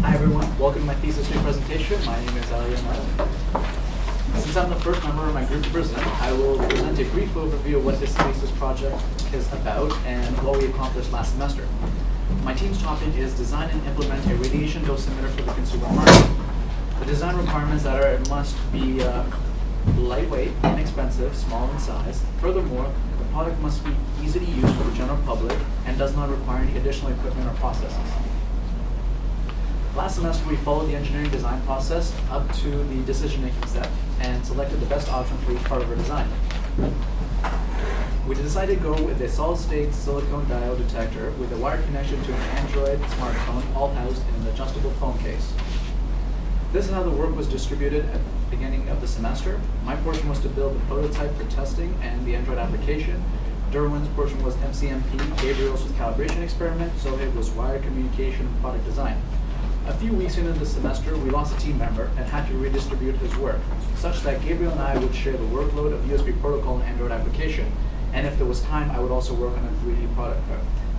Hi everyone, welcome to my Thesis II presentation. My name is Ali Ahmad. Since I'm the first member of my group to present, I will present a brief overview of what this thesis project is about and what we accomplished last semester. My team's topic is design and implement a radiation dosimeter for the consumer market. The design requirements that are it must be lightweight, inexpensive, small in size. Furthermore, the product must be easy to use for the general public and does not require any additional equipment or processes. Last semester, we followed the engineering design process up to the decision-making step and selected the best option for each part of our design. We decided to go with a solid-state silicone diode detector with a wired connection to an Android smartphone, all housed in an adjustable phone case. This is how the work was distributed at the beginning of the semester. My portion was to build the prototype for testing and the Android application. Derwin's portion was MCMP, Gabriel's was calibration experiment, Zohaib was wired communication and product design. A few weeks into the semester, we lost a team member and had to redistribute his work, such that Gabriel and I would share the workload of USB protocol and Android application. And if there was time, I would also work on a 3D product,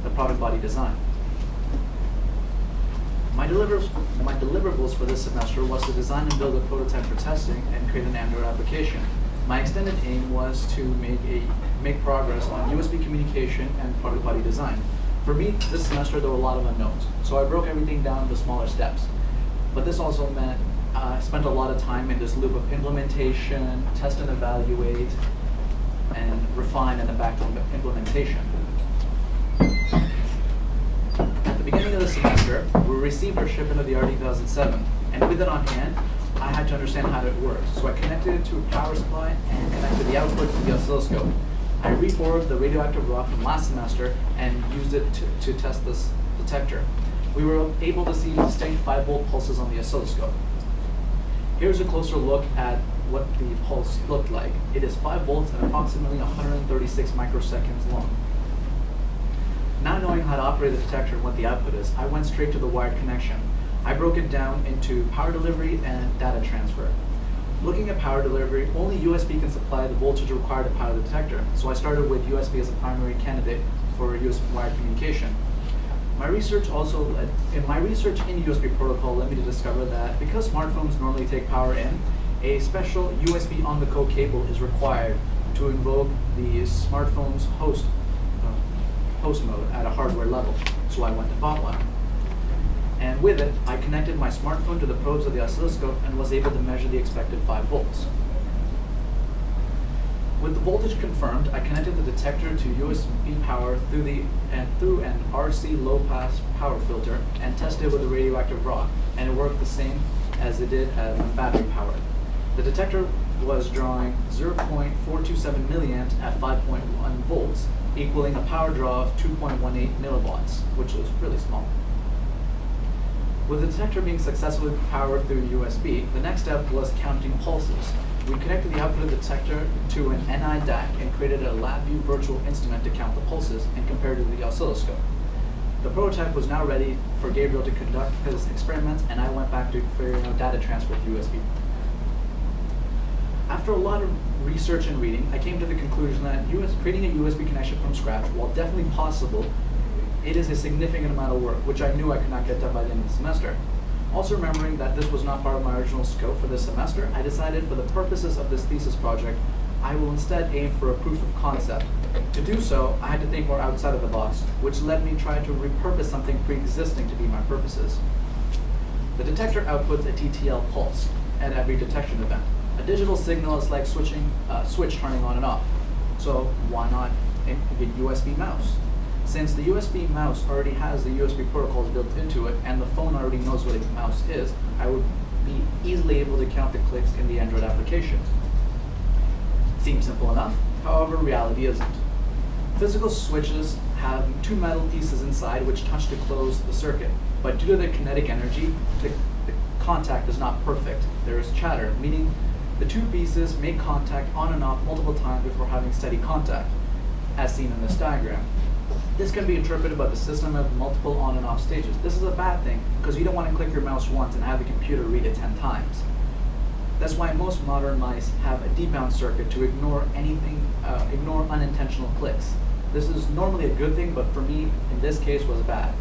the product body design. My deliverables for this semester was to design and build a prototype for testing and create an Android application. My extended aim was to make progress on USB communication and product body design. For me, this semester there were a lot of unknowns, so I broke everything down into smaller steps. But this also meant I spent a lot of time in this loop of implementation, test and evaluate, and refine, and then back to implementation. At the beginning of the semester, we received our shipment of the R2007, and with it on hand, I had to understand how it works. So I connected it to a power supply and connected the output to the oscilloscope. I reforged the radioactive rock from last semester and used it to test this detector. We were able to see distinct 5-volt pulses on the oscilloscope. Here's a closer look at what the pulse looked like. It is 5 volts and approximately 136 microseconds long. Now knowing how to operate the detector and what the output is, I went straight to the wired connection. I broke it down into power delivery and data transfer. Looking at power delivery, only USB can supply the voltage required to power the detector, so I started with USB as a primary candidate for USB wired communication. My research in USB protocol led me to discover that because smartphones normally take power in, a special USB on-the-go cable is required to invoke the smartphone's host mode at a hardware level, so I went and bought one. And with it, I connected my smartphone to the probes of the oscilloscope and was able to measure the expected 5 volts. With the voltage confirmed, I connected the detector to USB power through an RC low-pass power filter and tested it with a radioactive rock, and it worked the same as it did when battery powered. The detector was drawing 0.427 milliamps at 5.1 volts, equaling a power draw of 2.18 milliwatts, which was really small. With the detector being successfully powered through USB, the next step was counting pulses. We connected the output of the detector to an NI DAC and created a LabVIEW virtual instrument to count the pulses and compare to the oscilloscope. The prototype was now ready for Gabriel to conduct his experiments, and I went back to figuring out data transfer with USB. After a lot of research and reading, I came to the conclusion that creating a USB connection from scratch, while definitely possible, it is a significant amount of work, which I knew I could not get done by the end of the semester. Also remembering that this was not part of my original scope for this semester, I decided for the purposes of this thesis project, I will instead aim for a proof of concept. To do so, I had to think more outside of the box, which led me try to repurpose something pre-existing to be my purposes. The detector outputs a TTL pulse at every detection event. A digital signal is like switch turning on and off. So why not a USB mouse? Since the USB mouse already has the USB protocols built into it and the phone already knows what a mouse is, I would be easily able to count the clicks in the Android application. Seems simple enough, however reality isn't. Physical switches have 2 metal pieces inside which touch to close the circuit, but due to the kinetic energy, the contact is not perfect. There is chatter, meaning the 2 pieces make contact on and off multiple times before having steady contact, as seen in this diagram. This can be interpreted by the system of multiple on and off stages. This is a bad thing because you don't want to click your mouse once and have the computer read it 10 times. That's why most modern mice have a debound circuit to ignore unintentional clicks. This is normally a good thing, but for me, in this case, was bad.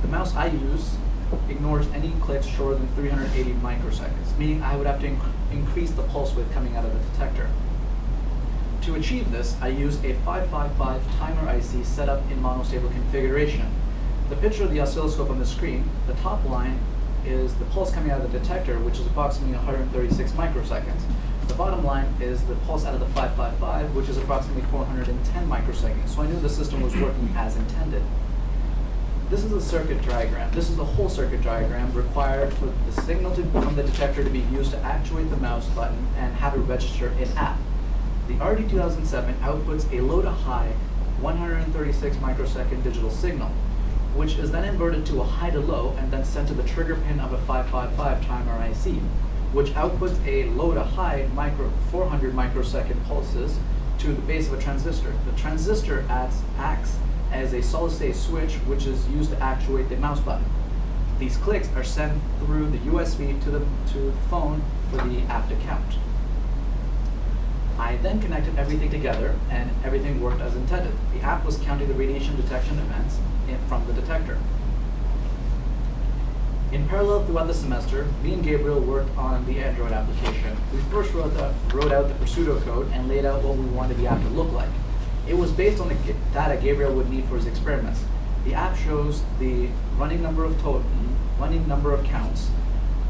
The mouse I use ignores any clicks shorter than 380 microseconds, meaning I would have to increase the pulse width coming out of the detector. To achieve this, I use a 555 timer IC set up in monostable configuration. The picture of the oscilloscope on the screen, the top line is the pulse coming out of the detector, which is approximately 136 microseconds. The bottom line is the pulse out of the 555, which is approximately 410 microseconds. So I knew the system was working as intended. This is a circuit diagram. This is the whole circuit diagram required for the signal from the detector to be used to actuate the mouse button and have it register in app. The RD2007 outputs a low to high 136 microsecond digital signal, which is then inverted to a high to low and then sent to the trigger pin of a 555 timer IC, which outputs a low to high 400 microsecond pulses to the base of a transistor. The transistor acts as a solid-state switch, which is used to actuate the mouse button. These clicks are sent through the USB to the phone for the app to count. I then connected everything together, and everything worked as intended. The app was counting the radiation detection events from the detector. In parallel throughout the semester, me and Gabriel worked on the Android application. We first wrote out the pseudocode and laid out what we wanted the app to look like. It was based on the data Gabriel would need for his experiments. The app shows the running number of counts,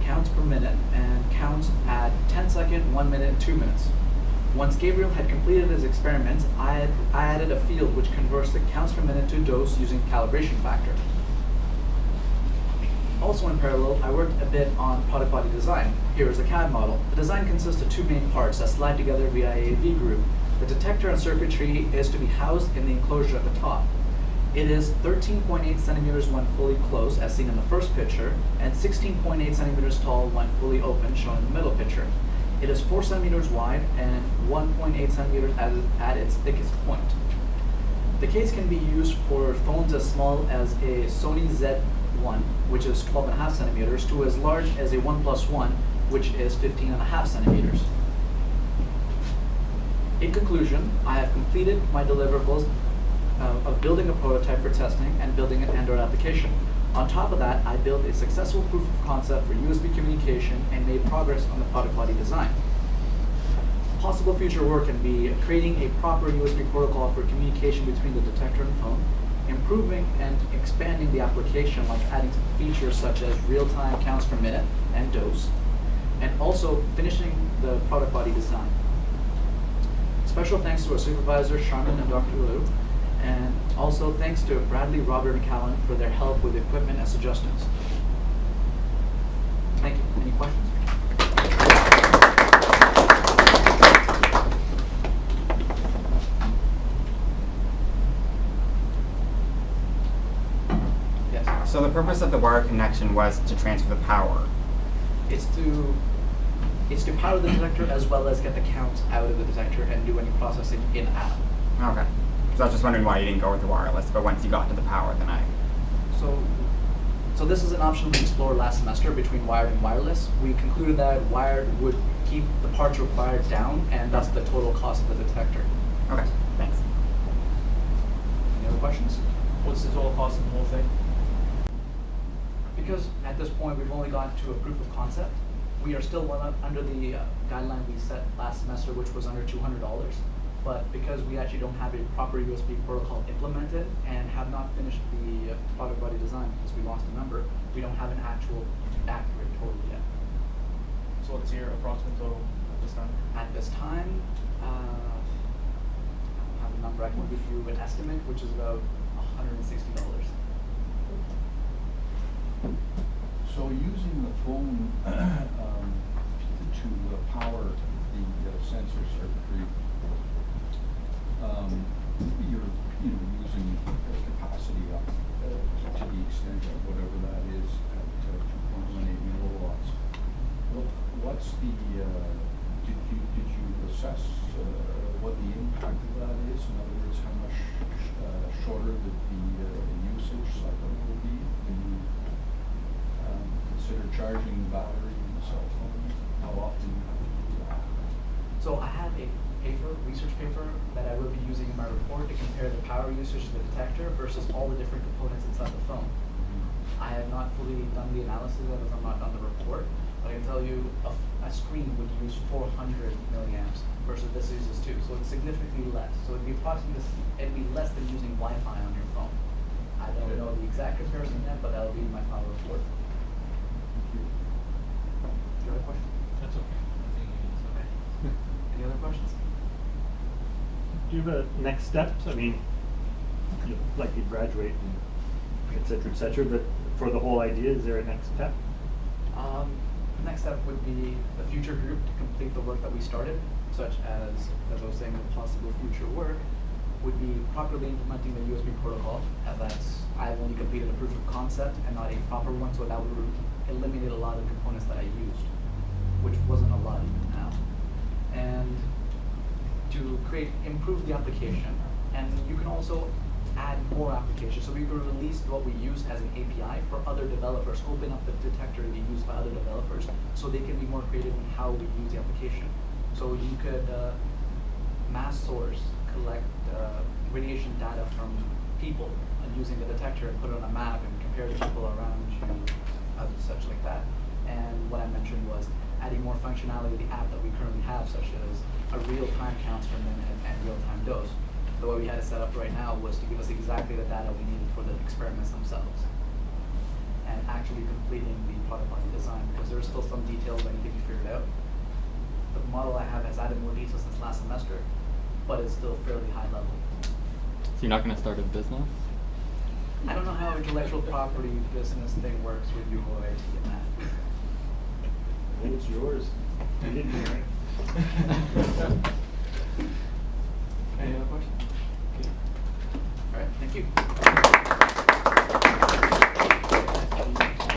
counts per minute, and counts at 10 seconds, 1 minute, and 2 minutes. Once Gabriel had completed his experiments, I added a field which converts the counts per minute to dose using calibration factor. Also in parallel, I worked a bit on product body design. Here is a CAD model. The design consists of two main parts that slide together via a V-groove. The detector and circuitry is to be housed in the enclosure at the top. It is 13.8 centimeters when fully closed, as seen in the first picture, and 16.8 centimeters tall when fully open, shown in the middle picture. It is 4 centimeters wide and 1.8 centimeters at its thickest point. The case can be used for phones as small as a Sony Z1, which is 12.5 centimeters, to as large as a OnePlus One, which is 15.5 centimeters. In conclusion, I have completed my deliverables of building a prototype for testing and building an Android application. On top of that, I built a successful proof of concept for USB communication and made progress on the product body design. Possible future work can be creating a proper USB protocol for communication between the detector and phone, improving and expanding the application, like adding features such as real-time counts per minute and dose, and also finishing the product body design. Special thanks to our supervisors, Charmin and Dr. Liu, and also thanks to Bradley, Robert, and Callan for their help with equipment and suggestions. Thank you. Any questions? Yes. So the purpose of the wire connection was to transfer the power. It's to power the detector as well as get the counts out of the detector and do any processing in-app. Okay. So I was just wondering why you didn't go with the wireless, but once you got to the power, then So this is an option we explored last semester between wired and wireless. We concluded that wired would keep the parts required down, and thus the total cost of the detector. Okay, thanks. Any other questions? What's the total cost of the whole thing? Because at this point we've only gotten to a proof of concept, we are still well under the guideline we set last semester, which was under $200. But because we actually don't have a proper USB protocol implemented and have not finished the product body design because we lost a number, we don't have an actual accurate total yet. So what's your approximate total at this time? At this time, I don't have a number. I can give you an estimate, which is about $160. So using the phone to power the sensor circuitry, you're using capacity up to the extent of whatever that is at 2.18 milliwatts. What's the did you assess what the impact of that is? In other words, how much shorter the usage cycle will be when you consider charging the battery in the cell phone? How often you have to do that? So I have a research paper that I will be using in my report to compare the power usage of the detector versus all the different components inside the phone. I have not fully done the analysis of it, as I'm not done the report, but I can tell you a screen would use 400 milliamps versus this uses 2, so it's significantly less. So it'd be approximately less than using Wi-Fi on your phone. I don't know the exact comparison yet, but that'll be in my final report. Do you have a question? That's okay. I think it's okay. Any other questions? Do you have a next steps? I mean, like you graduate and et cetera, but for the whole idea, is there a next step? The next step would be a future group to complete the work that we started, such as I was saying, the possible future work would be properly implementing the USB protocol. I've only completed a proof of concept and not a proper one, so that would eliminate a lot of the components that I used, which wasn't a lot even now. And to improve the application, and you can also add more applications. So we could release what we use as an API for other developers, open up the detector to be used by other developers, so they can be more creative in how we use the application. So you could mass source, collect radiation data from people using the detector and put it on a map and compare the people around you, such like that. And what I mentioned was adding more functionality to the app that we currently have, such as a real-time counts per minute and real-time dose. The way we had it set up right now was to give us exactly the data we needed for the experiments themselves. And actually completing the product body design, because there are still some details that need to be figured out. The model I have has added more details since last semester, but it's still fairly high level. So you're not going to start a business? I don't know how intellectual property business thing works with you boys and that. I think it's yours. You didn't hear it. Any other questions? Okay. All right, thank you.